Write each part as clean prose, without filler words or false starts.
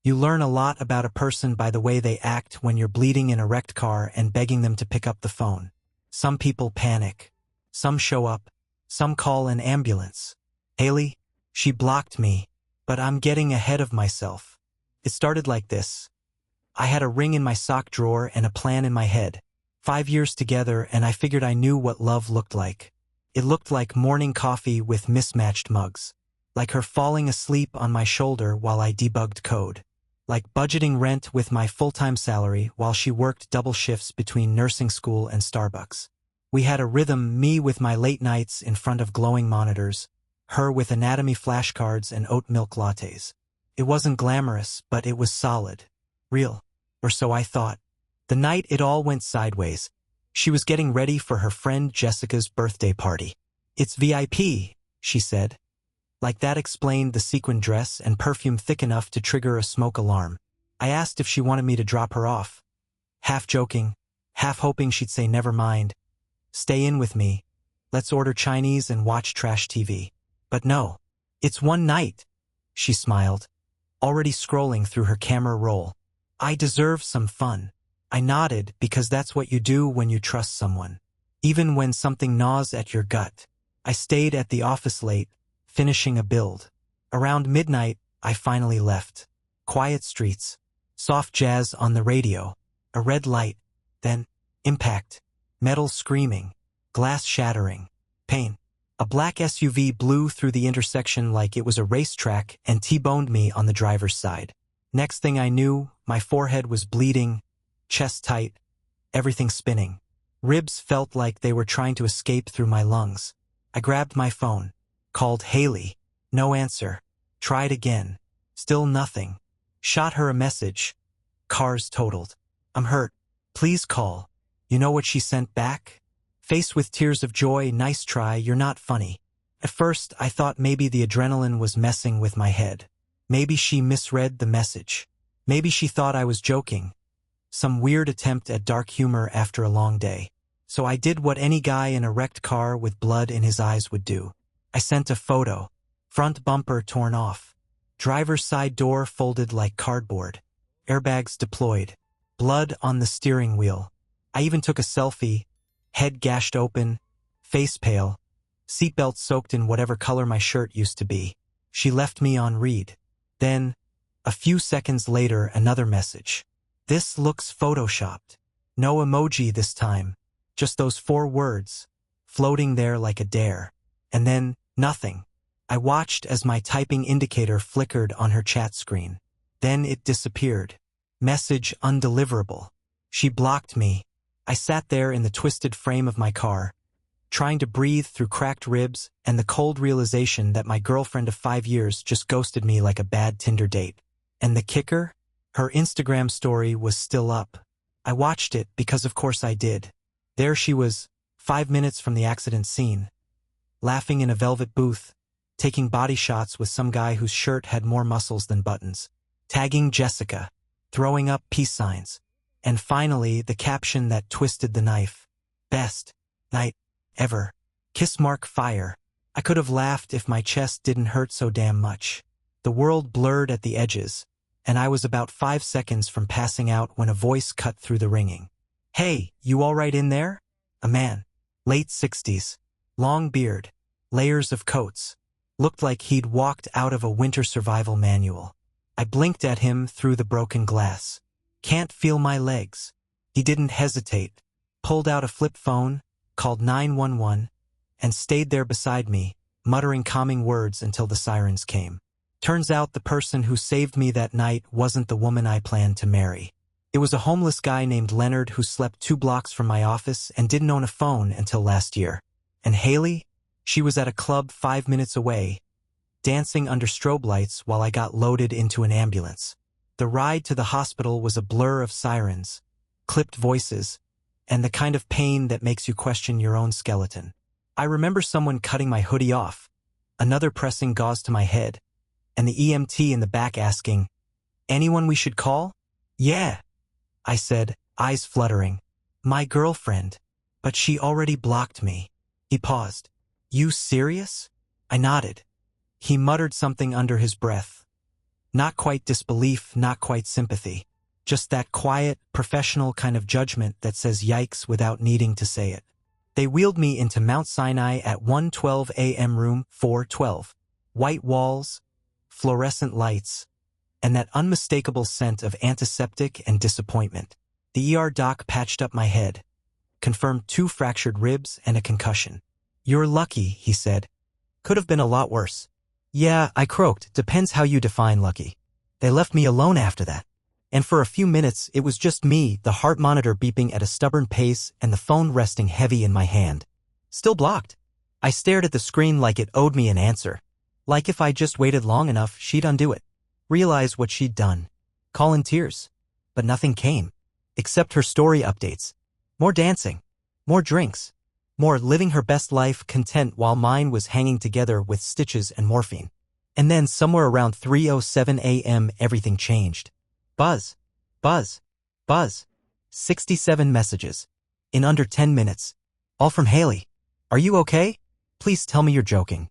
You learn a lot about a person by the way they act when you're bleeding in a wrecked car and begging them to pick up the phone. Some people panic. Some show up. Some call an ambulance. Haley, she blocked me, but I'm getting ahead of myself. It started like this. I had a ring in my sock drawer and a plan in my head. 5 years together, and I figured I knew what love looked like. It looked like morning coffee with mismatched mugs. Like her falling asleep on my shoulder while I debugged code. Like budgeting rent with my full-time salary while she worked double shifts between nursing school and Starbucks. We had a rhythm, me with my late nights in front of glowing monitors, her with anatomy flashcards and oat milk lattes. It wasn't glamorous, but it was solid. Real. Or so I thought. The night it all went sideways. She was getting ready for her friend Jessica's birthday party. "It's VIP," she said. Like that explained the sequin dress and perfume thick enough to trigger a smoke alarm. I asked if she wanted me to drop her off. Half joking, half hoping she'd say never mind. Stay in with me. Let's order Chinese and watch trash TV. But no. "It's one night," she smiled, already scrolling through her camera roll. "I deserve some fun." I nodded because that's what you do when you trust someone. Even when something gnaws at your gut. I stayed at the office late, finishing a build. Around midnight, I finally left. Quiet streets. Soft jazz on the radio. A red light. Then, impact. Metal screaming. Glass shattering. Pain. A black SUV blew through the intersection like it was a racetrack and T-boned me on the driver's side. Next thing I knew, my forehead was bleeding, chest tight, everything spinning. Ribs felt like they were trying to escape through my lungs. I grabbed my phone. Called Haley. No answer. Tried again. Still nothing. Shot her a message. "Car's totaled. I'm hurt. Please call." You know what she sent back? Faced with tears of joy, "Nice try, you're not funny." At first, I thought maybe the adrenaline was messing with my head. Maybe she misread the message. Maybe she thought I was joking. Some weird attempt at dark humor after a long day. So I did what any guy in a wrecked car with blood in his eyes would do. I sent a photo. Front bumper torn off. Driver's side door folded like cardboard. Airbags deployed. Blood on the steering wheel. I even took a selfie. Head gashed open. Face pale. Seatbelt soaked in whatever color my shirt used to be. She left me on read. Then, a few seconds later, another message. "This looks photoshopped." No emoji this time. Just those 4 words. Floating there like a dare. And then, nothing. I watched as my typing indicator flickered on her chat screen. Then it disappeared. Message undeliverable. She blocked me. I sat there in the twisted frame of my car, trying to breathe through cracked ribs and the cold realization that my girlfriend of 5 years just ghosted me like a bad Tinder date. And the kicker? Her Instagram story was still up. I watched it because of course I did. There she was, 5 minutes from the accident scene, laughing in a velvet booth, taking body shots with some guy whose shirt had more muscles than buttons, tagging Jessica, throwing up peace signs, and finally the caption that twisted the knife. "Best night ever. Kiss mark fire." I could have laughed if my chest didn't hurt so damn much. The world blurred at the edges, and I was about 5 seconds from passing out when a voice cut through the ringing. "Hey, you all right in there?" A man, late 60s, long beard, layers of coats, looked like he'd walked out of a winter survival manual. I blinked at him through the broken glass. "Can't feel my legs." He didn't hesitate, pulled out a flip phone, called 911, and stayed there beside me, muttering calming words until the sirens came. Turns out the person who saved me that night wasn't the woman I planned to marry. It was a homeless guy named Leonard who slept 2 blocks from my office and didn't own a phone until last year. And Haley? She was at a club 5 minutes away, dancing under strobe lights while I got loaded into an ambulance. The ride to the hospital was a blur of sirens, clipped voices, and the kind of pain that makes you question your own skeleton. I remember someone cutting my hoodie off, another pressing gauze to my head, and the EMT in the back asking, "Anyone we should call?" "Yeah," I said, eyes fluttering. "My girlfriend. But she already blocked me." He paused. "You serious?" I nodded. He muttered something under his breath. Not quite disbelief, not quite sympathy. Just that quiet, professional kind of judgment that says yikes without needing to say it. They wheeled me into Mount Sinai at 1:12 a.m. room 412. White walls, fluorescent lights, and that unmistakable scent of antiseptic and disappointment. The ER doc patched up my head, confirmed 2 fractured ribs and a concussion. "You're lucky," he said. "Could have been a lot worse." "Yeah," I croaked, "depends how you define lucky." They left me alone after that. And for a few minutes, it was just me, the heart monitor beeping at a stubborn pace and the phone resting heavy in my hand. Still blocked. I stared at the screen like it owed me an answer. Like if I just waited long enough, she'd undo it. Realize what she'd done. Call in tears. But nothing came. Except her story updates. More dancing. More drinks. More living her best life content while mine was hanging together with stitches and morphine. And then somewhere around 3:07 a.m. everything changed. Buzz. Buzz. Buzz. 67 messages. In under 10 minutes. All from Haley. "Are you okay? Please tell me you're joking.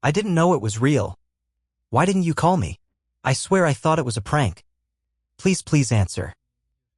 I didn't know it was real. Why didn't you call me? I swear I thought it was a prank. Please answer.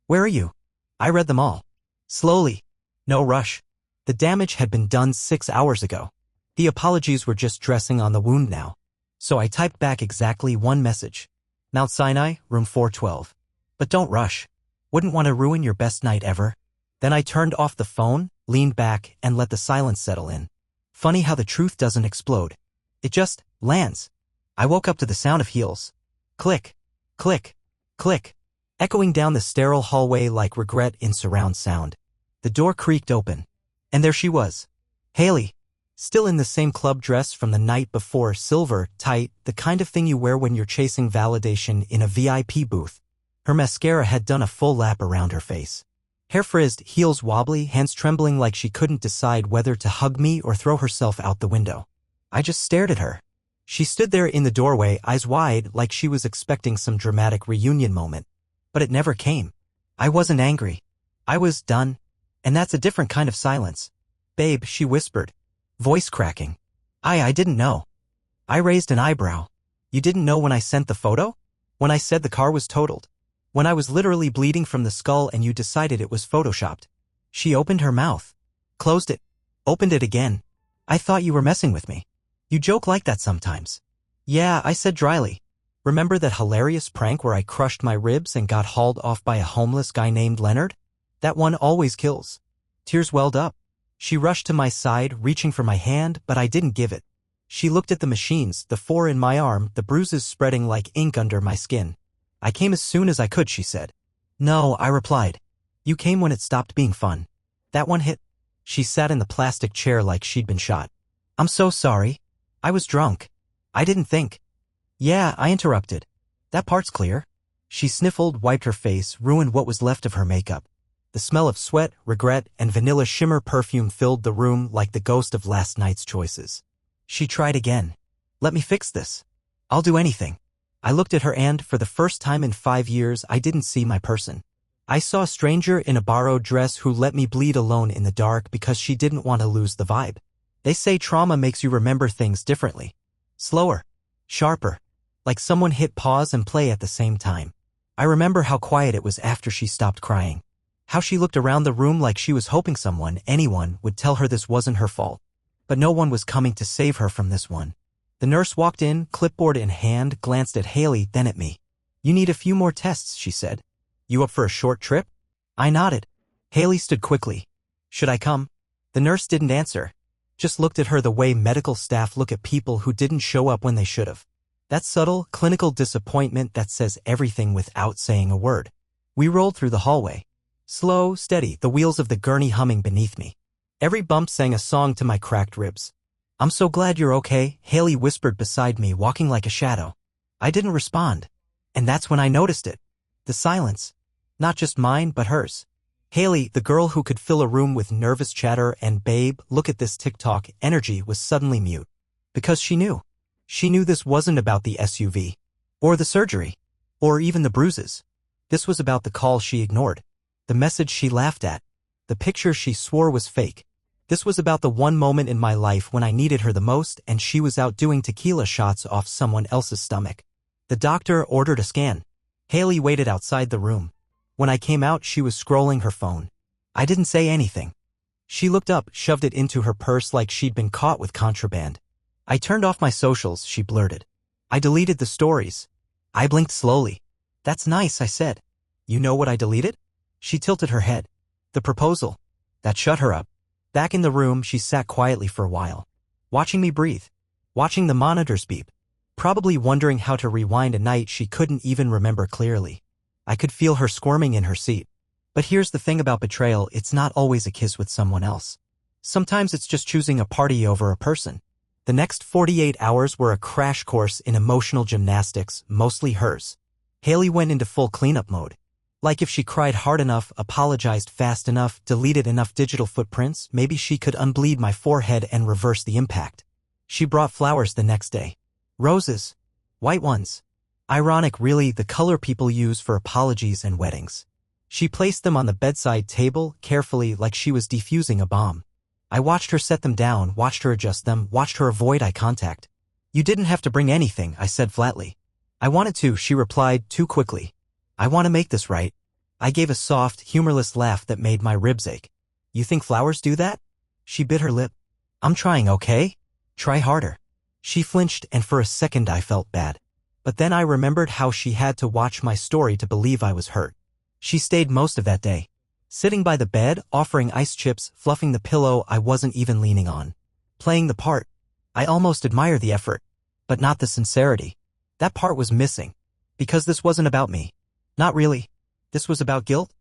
Where are you?" I read them all. Slowly. No rush. The damage had been done 6 hours ago. The apologies were just dressing on the wound now. So I typed back exactly one message. "Mount Sinai, room 412. But don't rush. Wouldn't want to ruin your best night ever." Then I turned off the phone, leaned back, and let the silence settle in. Funny how the truth doesn't explode. It just lands. I woke up to the sound of heels. Click, click, click, echoing down the sterile hallway like regret in surround sound. The door creaked open. And there she was. Haley. Still in the same club dress from the night before, silver, tight, the kind of thing you wear when you're chasing validation in a VIP booth. Her mascara had done a full lap around her face. Hair frizzed, heels wobbly, hands trembling like she couldn't decide whether to hug me or throw herself out the window. I just stared at her. She stood there in the doorway, eyes wide, like she was expecting some dramatic reunion moment. But it never came. I wasn't angry. I was done. And that's a different kind of silence. "Babe," she whispered, voice cracking. I didn't know." I raised an eyebrow. "You didn't know when I sent the photo? When I said the car was totaled? When I was literally bleeding from the skull and you decided it was photoshopped?" She opened her mouth. Closed it. Opened it again. "I thought you were messing with me. You joke like that sometimes." "Yeah," I said dryly. "Remember that hilarious prank where I crushed my ribs and got hauled off by a homeless guy named Leonard? That one always kills." Tears welled up. She rushed to my side, reaching for my hand, but I didn't give it. She looked at the machines, the 4 in my arm, the bruises spreading like ink under my skin. "I came as soon as I could," she said. "No," I replied. "You came when it stopped being fun. That one hit." She sat in the plastic chair like she'd been shot. "I'm so sorry. I was drunk. I didn't think." "Yeah," I interrupted. "That part's clear." She sniffled, wiped her face, ruined what was left of her makeup. The smell of sweat, regret, and vanilla shimmer perfume filled the room like the ghost of last night's choices. She tried again. "Let me fix this. I'll do anything." I looked at her and, for the first time in 5 years, I didn't see my person. I saw a stranger in a borrowed dress who let me bleed alone in the dark because she didn't want to lose the vibe. They say trauma makes you remember things differently. Slower. Sharper. Like someone hit pause and play at the same time. I remember how quiet it was after she stopped crying. How she looked around the room like she was hoping someone, anyone, would tell her this wasn't her fault. But no one was coming to save her from this one. The nurse walked in, clipboard in hand, glanced at Haley, then at me. "You need a few more tests," she said. "You up for a short trip?" I nodded. Haley stood quickly. "Should I come?" The nurse didn't answer. Just looked at her the way medical staff look at people who didn't show up when they should have. That subtle, clinical disappointment that says everything without saying a word. We rolled through the hallway. Slow, steady, the wheels of the gurney humming beneath me. Every bump sang a song to my cracked ribs. "I'm so glad you're okay," Haley whispered beside me, walking like a shadow. I didn't respond. And that's when I noticed it. The silence. Not just mine, but hers. Haley, the girl who could fill a room with nervous chatter and "babe, look at this TikTok" energy, was suddenly mute. Because she knew. She knew this wasn't about the SUV. Or the surgery. Or even the bruises. This was about the call she ignored. The message she laughed at. The picture she swore was fake. This was about the one moment in my life when I needed her the most and she was out doing tequila shots off someone else's stomach. The doctor ordered a scan. Haley waited outside the room. When I came out, she was scrolling her phone. I didn't say anything. She looked up, shoved it into her purse like she'd been caught with contraband. I turned off my socials, she blurted. I deleted the stories. I blinked slowly. That's nice, I said. You know what I deleted? She tilted her head. The proposal. That shut her up. Back in the room, she sat quietly for a while, watching me breathe, watching the monitors beep, probably wondering how to rewind a night she couldn't even remember clearly. I could feel her squirming in her seat. But here's the thing about betrayal, it's not always a kiss with someone else. Sometimes it's just choosing a party over a person. The next 48 hours were a crash course in emotional gymnastics, mostly hers. Haley went into full cleanup mode. Like if she cried hard enough, apologized fast enough, deleted enough digital footprints, maybe she could unbleed my forehead and reverse the impact. She brought flowers the next day. Roses. White ones. Ironic, really, the color people use for apologies and weddings. She placed them on the bedside table, carefully, like she was defusing a bomb. I watched her set them down, watched her adjust them, watched her avoid eye contact. You didn't have to bring anything, I said flatly. I wanted to, she replied, too quickly. I want to make this right. I gave a soft, humorless laugh that made my ribs ache. You think flowers do that? She bit her lip. I'm trying, okay? Try harder. She flinched, and for a second I felt bad. But then I remembered how she had to watch my story to believe I was hurt. She stayed most of that day, sitting by the bed, offering ice chips, fluffing the pillow I wasn't even leaning on, playing the part. I almost admire the effort, but not the sincerity. That part was missing, because this wasn't about me. Not really. This was about guilt,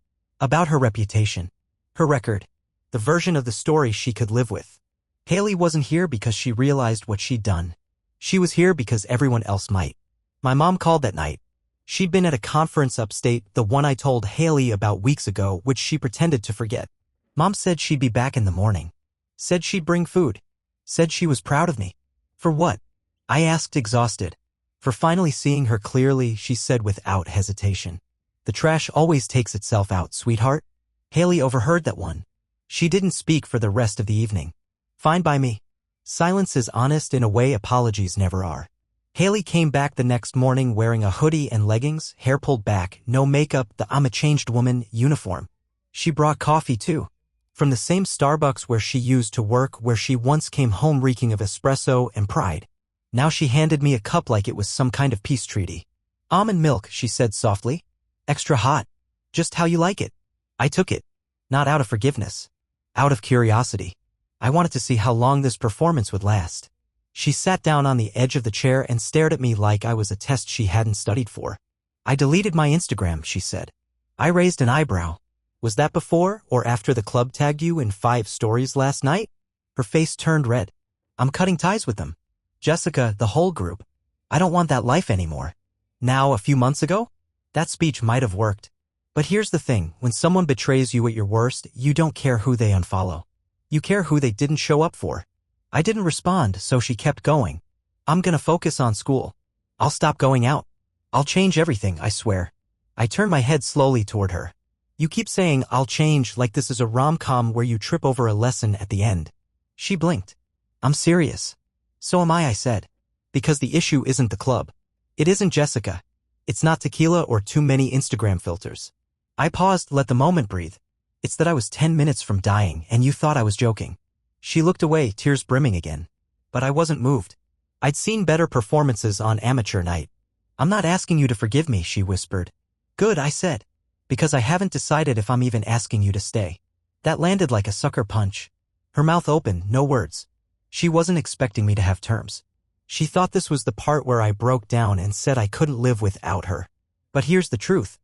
about her reputation, her record, the version of the story she could live with. Haley wasn't here because she realized what she'd done. She was here because everyone else might. My mom called that night. She'd been at a conference upstate, the one I told Haley about weeks ago, which she pretended to forget. Mom said she'd be back in the morning. Said she'd bring food. Said she was proud of me. For what? I asked, exhausted. For finally seeing her clearly, she said without hesitation. The trash always takes itself out, sweetheart. Haley overheard that one. She didn't speak for the rest of the evening. Fine by me. Silence is honest in a way apologies never are. Haley came back the next morning wearing a hoodie and leggings, hair pulled back, no makeup, the I'm a changed woman uniform. She brought coffee too. From the same Starbucks where she used to work, where she once came home reeking of espresso and pride. Now she handed me a cup like it was some kind of peace treaty. Almond milk, she said softly. Extra hot. Just how you like it. I took it. Not out of forgiveness. Out of curiosity. I wanted to see how long this performance would last. She sat down on the edge of the chair and stared at me like I was a test she hadn't studied for. I deleted my Instagram, she said. I raised an eyebrow. Was that before or after the club tagged you in 5 stories last night? Her face turned red. I'm cutting ties with them. Jessica, the whole group. I don't want that life anymore. Now, a few months ago? That speech might have worked. But here's the thing, when someone betrays you at your worst, you don't care who they unfollow. You care who they didn't show up for. I didn't respond, so she kept going. I'm gonna focus on school. I'll stop going out. I'll change everything, I swear. I turned my head slowly toward her. You keep saying I'll change like this is a rom-com where you trip over a lesson at the end. She blinked. I'm serious. So am I said. Because the issue isn't the club. It isn't Jessica. It's not tequila or too many Instagram filters. I paused, let the moment breathe. It's that I was 10 minutes from dying and you thought I was joking. She looked away, tears brimming again. But I wasn't moved. I'd seen better performances on amateur night. I'm not asking you to forgive me, she whispered. Good, I said. Because I haven't decided if I'm even asking you to stay. That landed like a sucker punch. Her mouth open, no words. She wasn't expecting me to have terms. She thought this was the part where I broke down and said I couldn't live without her. But here's the truth.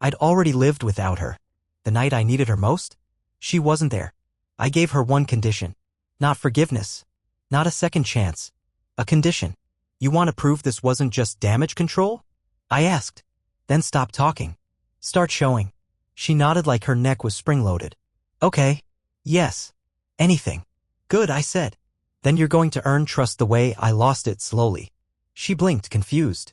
I'd already lived without her. The night I needed her most? She wasn't there. I gave her one condition. Not forgiveness. Not a second chance. A condition. You want to prove this wasn't just damage control? I asked. Then stop talking. Start showing. She nodded like her neck was spring-loaded. Okay. Yes. Anything. Good, I said. Then you're going to earn trust the way I lost it slowly. She blinked, confused.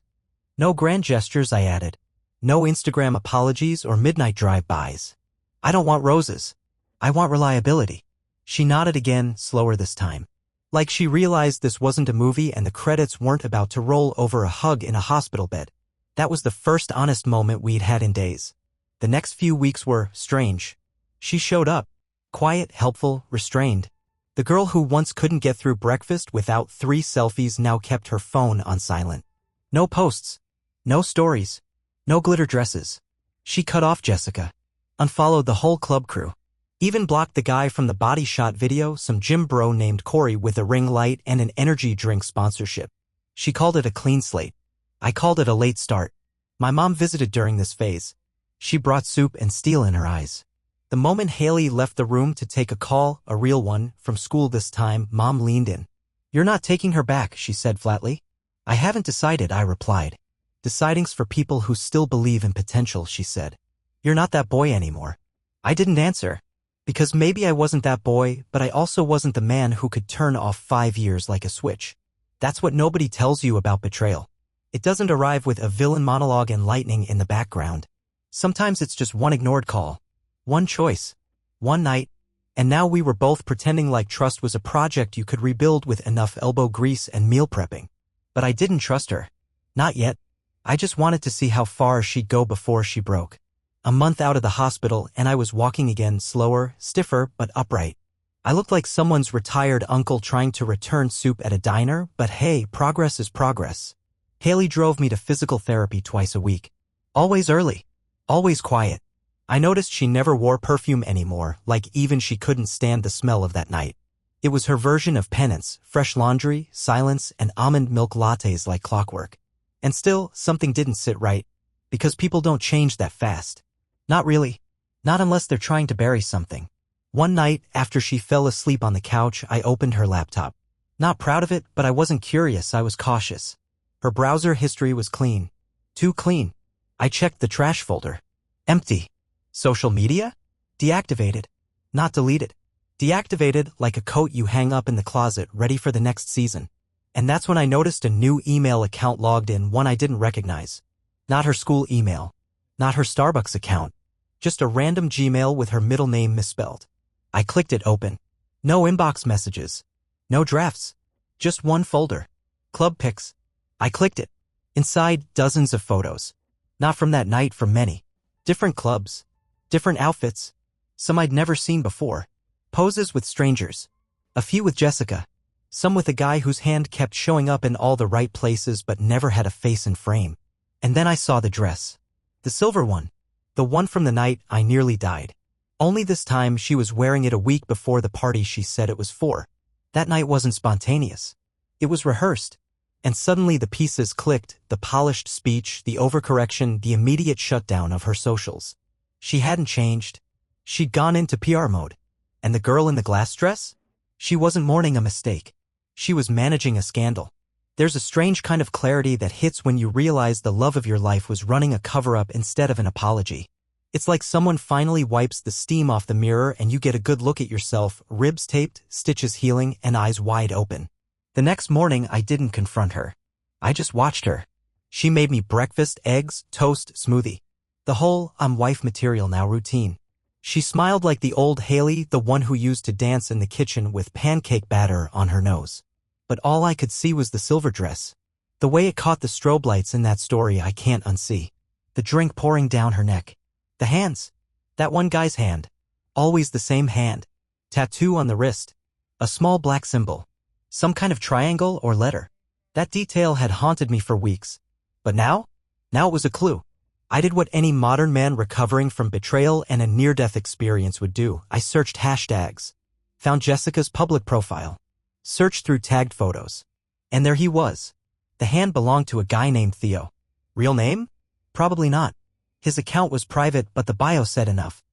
No grand gestures, I added. No Instagram apologies or midnight drive-bys. I don't want roses. I want reliability. She nodded again, slower this time. Like she realized this wasn't a movie and the credits weren't about to roll over a hug in a hospital bed. That was the first honest moment we'd had in days. The next few weeks were strange. She showed up. Quiet, helpful, restrained. The girl who once couldn't get through breakfast without 3 selfies now kept her phone on silent. No posts. No stories. No glitter dresses. She cut off Jessica. Unfollowed the whole club crew. Even blocked the guy from the body shot video, some gym bro named Corey with a ring light and an energy drink sponsorship. She called it a clean slate. I called it a late start. My mom visited during this phase. She brought soup and steel in her eyes. The moment Haley left the room to take a call, a real one, from school this time, Mom leaned in. "You're not taking her back," she said flatly. "I haven't decided," I replied. "Deciding's for people who still believe in potential," she said. "You're not that boy anymore." I didn't answer. Because maybe I wasn't that boy, but I also wasn't the man who could turn off 5 years like a switch. That's what nobody tells you about betrayal. It doesn't arrive with a villain monologue and lightning in the background. Sometimes it's just one ignored call. One choice. One night. And now we were both pretending like trust was a project you could rebuild with enough elbow grease and meal prepping. But I didn't trust her. Not yet. I just wanted to see how far she'd go before she broke. A month out of the hospital and I was walking again, slower, stiffer, but upright. I looked like someone's retired uncle trying to return soup at a diner, but hey, progress is progress. Haley drove me to physical therapy twice a week. Always early. Always quiet. I noticed she never wore perfume anymore, like even she couldn't stand the smell of that night. It was her version of penance, fresh laundry, silence, and almond milk lattes like clockwork. And still, something didn't sit right. Because people don't change that fast. Not really. Not unless they're trying to bury something. One night, after she fell asleep on the couch, I opened her laptop. Not proud of it, but I wasn't curious, I was cautious. Her browser history was clean. Too clean. I checked the trash folder. Empty. Social media? Deactivated. Not deleted. Deactivated like a coat you hang up in the closet, ready for the next season. And that's when I noticed a new email account logged in, one I didn't recognize. Not her school email. Not her Starbucks account. Just a random Gmail with her middle name misspelled. I clicked it open. No inbox messages. No drafts. Just one folder. Club pics. I clicked it. Inside, dozens of photos. Not from that night, from many. Different clubs. Different outfits. Some I'd never seen before. Poses with strangers. A few with Jessica. Some with a guy whose hand kept showing up in all the right places but never had a face in frame. And then I saw the dress. The silver one. The one from the night I nearly died. Only this time she was wearing it a week before the party she said it was for. That night wasn't spontaneous. It was rehearsed. And suddenly the pieces clicked, the polished speech, the overcorrection, the immediate shutdown of her socials. She hadn't changed. She'd gone into PR mode. And the girl in the glass dress? She wasn't mourning a mistake. She was managing a scandal. There's a strange kind of clarity that hits when you realize the love of your life was running a cover-up instead of an apology. It's like someone finally wipes the steam off the mirror and you get a good look at yourself, ribs taped, stitches healing, and eyes wide open. The next morning, I didn't confront her. I just watched her. She made me breakfast, eggs, toast, smoothie. The whole "I'm wife material now" routine. She smiled like the old Haley, the one who used to dance in the kitchen with pancake batter on her nose. But all I could see was the silver dress. The way it caught the strobe lights in that story I can't unsee. The drink pouring down her neck. The hands. That one guy's hand. Always the same hand. Tattoo on the wrist. A small black symbol. Some kind of triangle or letter. That detail had haunted me for weeks. But now? Now it was a clue. I did what any modern man recovering from betrayal and a near-death experience would do. I searched hashtags. Found Jessica's public profile. Searched through tagged photos. And there he was. The hand belonged to a guy named Theo. Real name? Probably not. His account was private, but the bio said enough.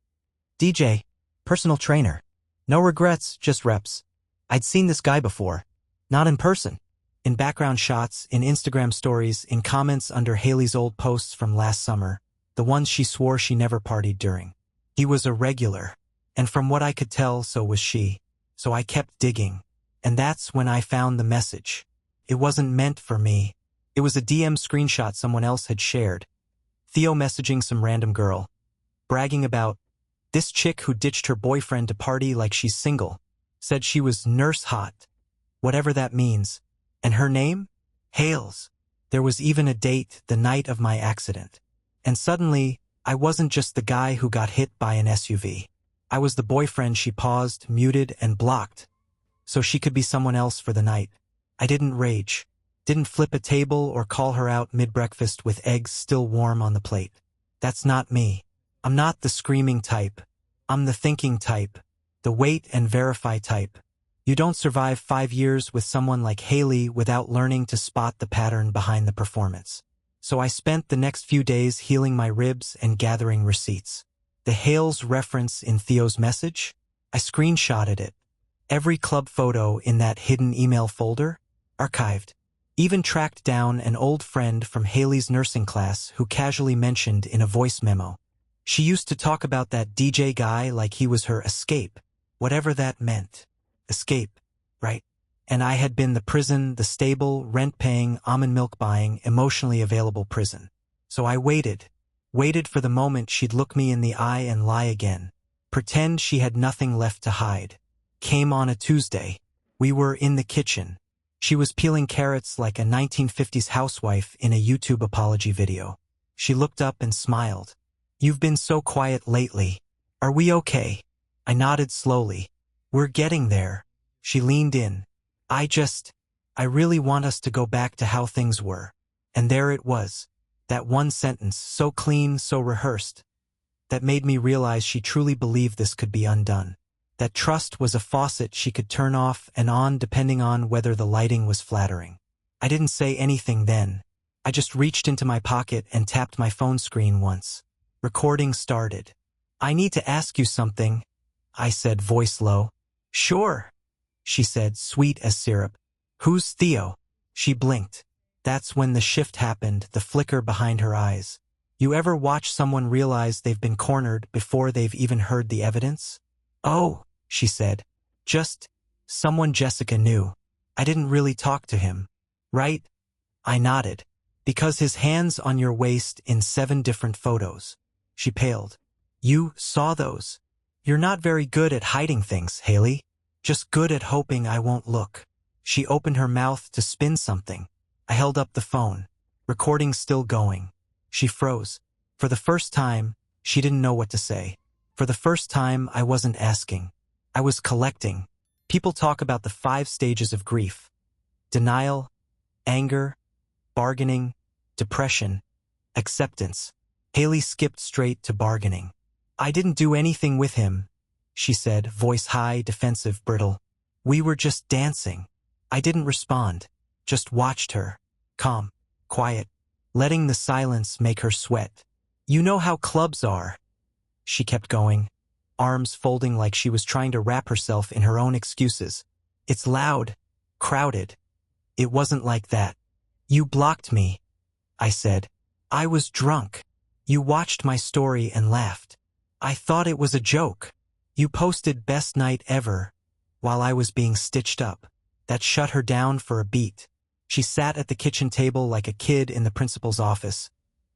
DJ. Personal trainer. No regrets, just reps. I'd seen this guy before. Not in person. In background shots, in Instagram stories, in comments under Haley's old posts from last summer. The ones she swore she never partied during. He was a regular. And from what I could tell, so was she. So I kept digging. And that's when I found the message. It wasn't meant for me. It was a DM screenshot someone else had shared. Theo messaging some random girl. Bragging about this chick who ditched her boyfriend to party like she's single. Said she was nurse hot. whatever that means. And her name? Hales. There was even a date, the night of my accident. And suddenly, I wasn't just the guy who got hit by an SUV. I was the boyfriend she paused, muted, and blocked, so she could be someone else for the night. I didn't rage, didn't flip a table or call her out mid-breakfast with eggs still warm on the plate. That's not me. I'm not the screaming type. I'm the thinking type, the wait and verify type. You don't survive 5 years with someone like Haley without learning to spot the pattern behind the performance. So I spent the next few days healing my ribs and gathering receipts. The Hales reference in Theo's message? I screenshotted it. Every club photo in that hidden email folder? Archived. Even tracked down an old friend from Haley's nursing class who casually mentioned in a voice memo. She used to talk about that DJ guy like he was her escape, whatever that meant. Escape, right? And I had been the prison, the stable, rent-paying, almond milk-buying, emotionally available prison. So I waited for the moment she'd look me in the eye and lie again. Pretend she had nothing left to hide. Came on a Tuesday. We were in the kitchen. She was peeling carrots like a 1950s housewife in a YouTube apology video. She looked up and smiled. "You've been so quiet lately. Are we okay?" I nodded slowly. "We're getting there." She leaned in. I really want us to go back to how things were." And there it was. That one sentence, so clean, so rehearsed, that made me realize she truly believed this could be undone. That trust was a faucet she could turn off and on depending on whether the lighting was flattering. I didn't say anything then. I just reached into my pocket and tapped my phone screen once. Recording started. "I need to ask you something," I said, voice low. "Sure," she said, sweet as syrup. "Who's Theo?" She blinked. That's when the shift happened, the flicker behind her eyes. You ever watch someone realize they've been cornered before they've even heard the evidence? "Oh," she said. "Just someone Jessica knew. I didn't really talk to him." "Right?" I nodded. "Because his hand's on your waist in 7 different photos." She paled. "You saw those? You're not very good at hiding things, Haley. Just good at hoping I won't look." She opened her mouth to spin something. I held up the phone. Recording still going. She froze. For the first time, she didn't know what to say. For the first time, I wasn't asking. I was collecting. People talk about the 5 stages of grief. Denial, anger, bargaining, depression, acceptance. Haley skipped straight to bargaining. "I didn't do anything with him," she said, voice high, defensive, brittle. "We were just dancing." I didn't respond, just watched her, calm, quiet, letting the silence make her sweat. "You know how clubs are," she kept going, arms folding like she was trying to wrap herself in her own excuses. "It's loud, crowded. It wasn't like that. You blocked me," I said. "I was drunk. You watched my story and laughed. I thought it was a joke. You posted best night ever while I was being stitched up." That shut her down for a beat. She sat at the kitchen table like a kid in the principal's office,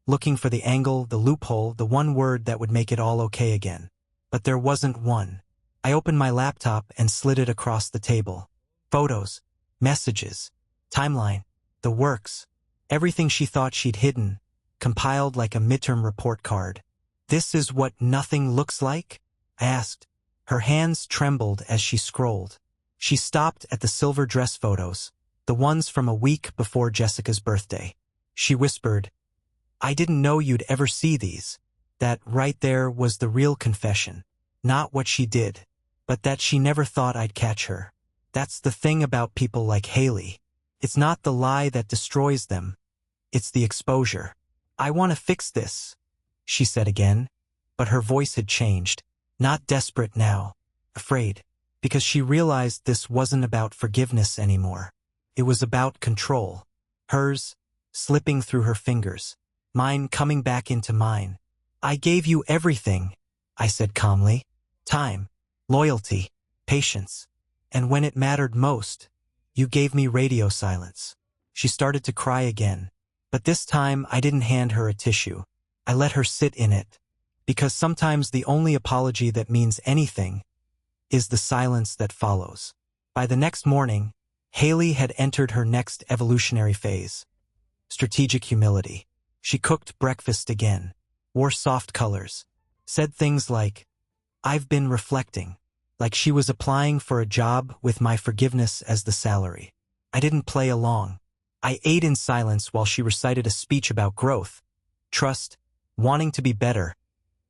looking for the angle, the loophole, the one word that would make it all okay again. But there wasn't one. I opened my laptop and slid it across the table. Photos, messages, timeline, the works, everything she thought she'd hidden, compiled like a midterm report card. "This is what nothing looks like?" I asked. Her hands trembled as she scrolled. She stopped at the silver dress photos, the ones from a week before Jessica's birthday. She whispered, "I didn't know you'd ever see these." That right there was the real confession. Not what she did, but that she never thought I'd catch her. That's the thing about people like Haley. It's not the lie that destroys them. It's the exposure. "I want to fix this," she said again, but her voice had changed. Not desperate now, afraid. Because she realized this wasn't about forgiveness anymore. It was about control. Hers, slipping through her fingers. Mine coming back into mine. "I gave you everything," I said calmly. "Time, loyalty, patience. And when it mattered most, you gave me radio silence." She started to cry again. But this time I didn't hand her a tissue. I let her sit in it. Because sometimes the only apology that means anything is the silence that follows. By the next morning, Haley had entered her next evolutionary phase. Strategic humility. She cooked breakfast again, wore soft colors, said things like, "I've been reflecting," like she was applying for a job with my forgiveness as the salary. I didn't play along. I ate in silence while she recited a speech about growth, trust, wanting to be better,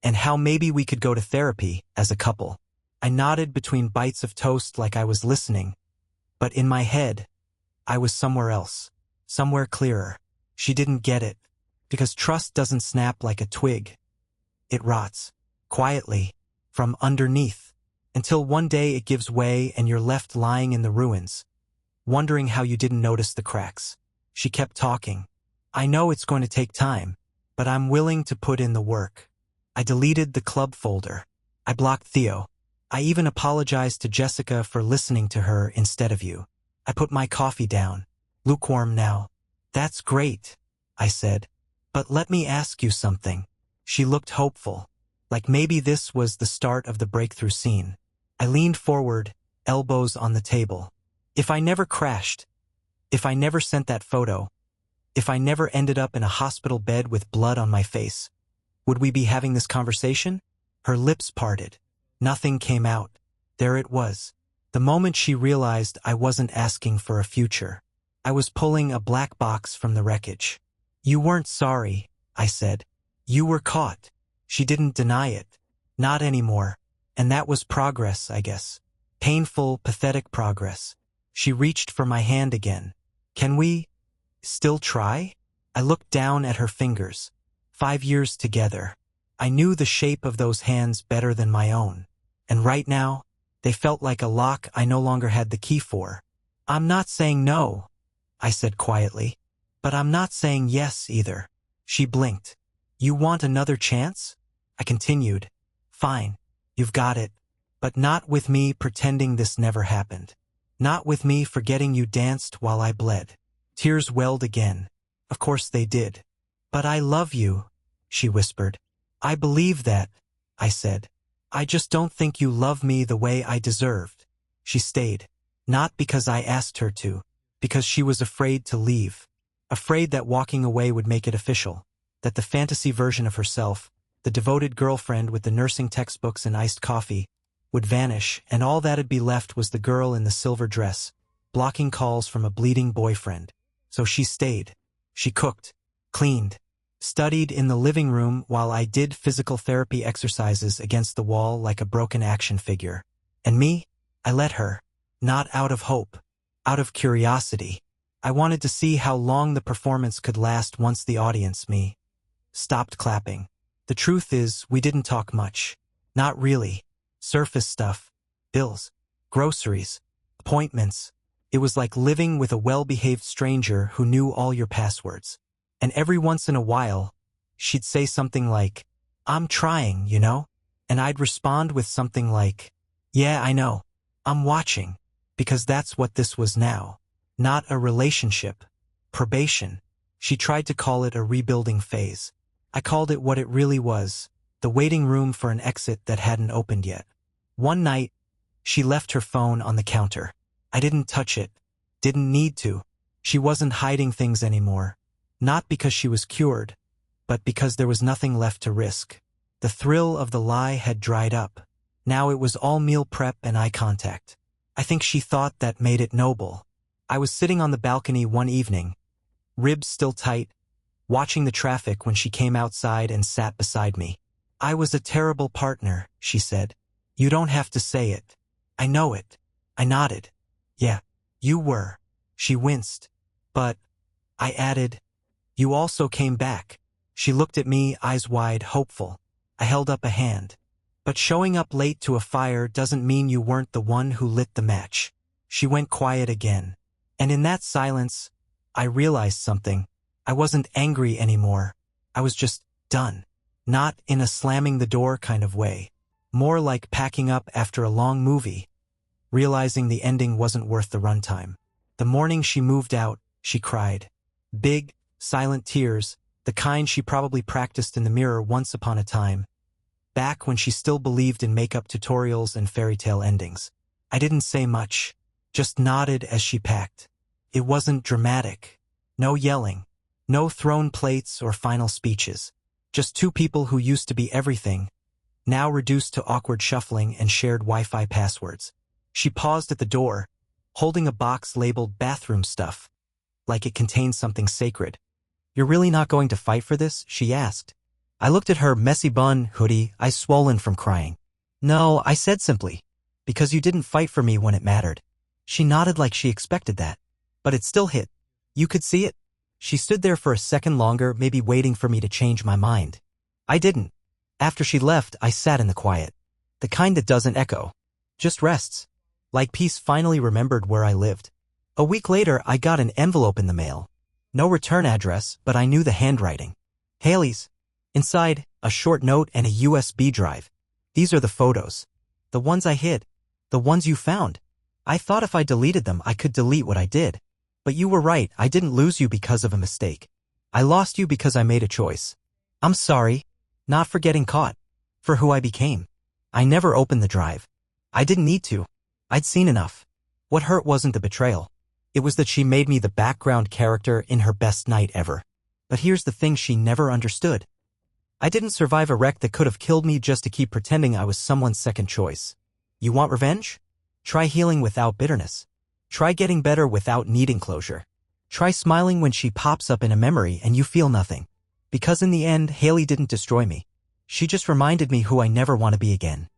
and how maybe we could go to therapy as a couple. I nodded between bites of toast like I was listening, but in my head, I was somewhere else, somewhere clearer. She didn't get it, because trust doesn't snap like a twig. It rots, quietly, from underneath, until one day it gives way and you're left lying in the ruins, wondering how you didn't notice the cracks. She kept talking. "I know it's going to take time, but I'm willing to put in the work." I deleted the club folder. I blocked Theo. I even apologized to Jessica for listening to her instead of you. I put my coffee down. "Lukewarm now." "That's great," I said. "But let me ask you something." She looked hopeful, like maybe this was the start of the breakthrough scene. I leaned forward, elbows on the table. "If I never crashed, if I never sent that photo, if I never ended up in a hospital bed with blood on my face, would we be having this conversation?" Her lips parted. Nothing came out. There it was. The moment she realized I wasn't asking for a future. I was pulling a black box from the wreckage. "You weren't sorry," I said. "You were caught." She didn't deny it. Not anymore. And that was progress, I guess. Painful, pathetic progress. She reached for my hand again. "Can we still try?" I looked down at her fingers. 5 years together. I knew the shape of those hands better than my own. And right now, they felt like a lock I no longer had the key for. "I'm not saying no," I said quietly. "But I'm not saying yes either." She blinked. "You want another chance?" I continued. "Fine, you've got it. But not with me pretending this never happened. Not with me forgetting you danced while I bled." Tears welled again. Of course they did. "But I love you," she whispered. "I believe that," I said. "I just don't think you love me the way I deserved." She stayed. Not because I asked her to, because she was afraid to leave. Afraid that walking away would make it official. That the fantasy version of herself, the devoted girlfriend with the nursing textbooks and iced coffee, would vanish, and all that'd be left was the girl in the silver dress, blocking calls from a bleeding boyfriend. So she stayed. She cooked, cleaned, studied in the living room while I did physical therapy exercises against the wall like a broken action figure. And me? I let her. Not out of hope. Out of curiosity. I wanted to see how long the performance could last once the audience, me, stopped clapping. The truth is, we didn't talk much. Not really. Surface stuff. Bills. Groceries. Appointments. It was like living with a well-behaved stranger who knew all your passwords. And every once in a while, she'd say something like, "I'm trying, you know?" And I'd respond with something like, "Yeah, I know. I'm watching." Because that's what this was now. Not a relationship. Probation. She tried to call it a rebuilding phase. I called it what it really was, the waiting room for an exit that hadn't opened yet. One night, she left her phone on the counter. I didn't touch it. Didn't need to. She wasn't hiding things anymore. Not because she was cured, but because there was nothing left to risk. The thrill of the lie had dried up. Now it was all meal prep and eye contact. I think she thought that made it noble. I was sitting on the balcony one evening, ribs still tight, watching the traffic when she came outside and sat beside me. "I was a terrible partner," she said. "You don't have to say it. I know it." I nodded. "Yeah, you were." She winced. "But," I added, "you also came back." She looked at me, eyes wide, hopeful. I held up a hand. "But showing up late to a fire doesn't mean you weren't the one who lit the match." She went quiet again. And in that silence, I realized something. I wasn't angry anymore. I was just done. Not in a slamming the door kind of way. More like packing up after a long movie, realizing the ending wasn't worth the runtime. The morning she moved out, she cried. Big, silent tears, the kind she probably practiced in the mirror once upon a time, back when she still believed in makeup tutorials and fairy tale endings. I didn't say much. just nodded as she packed. It wasn't dramatic. No yelling. No thrown plates or final speeches. Just two people who used to be everything, now reduced to awkward shuffling and shared Wi-Fi passwords. She paused at the door, holding a box labeled bathroom stuff, like it contained something sacred. "You're really not going to fight for this?" she asked. I looked at her messy bun, hoodie, eyes swollen from crying. "No," I said simply, "because you didn't fight for me when it mattered." She nodded like she expected that. But it still hit. "You could see it?" She stood there for a second longer, maybe waiting for me to change my mind. I didn't. After she left, I sat in the quiet. The kind that doesn't echo. Just rests. Like peace finally remembered where I lived. A week later, I got an envelope in the mail. No return address, but I knew the handwriting. Haley's. Inside, a short note and a USB drive. "These are the photos. The ones I hid. The ones you found. I thought if I deleted them, I could delete what I did. But you were right, I didn't lose you because of a mistake. I lost you because I made a choice. I'm sorry. Not for getting caught. For who I became. I never opened the drive. I didn't need to. I'd seen enough. What hurt wasn't the betrayal. It was that she made me the background character in her best night ever. But here's the thing she never understood. I didn't survive a wreck that could have killed me just to keep pretending I was someone's second choice. You want revenge? Try healing without bitterness. Try getting better without needing closure. Try smiling when she pops up in a memory and you feel nothing. Because in the end, Haley didn't destroy me. She just reminded me who I never want to be again.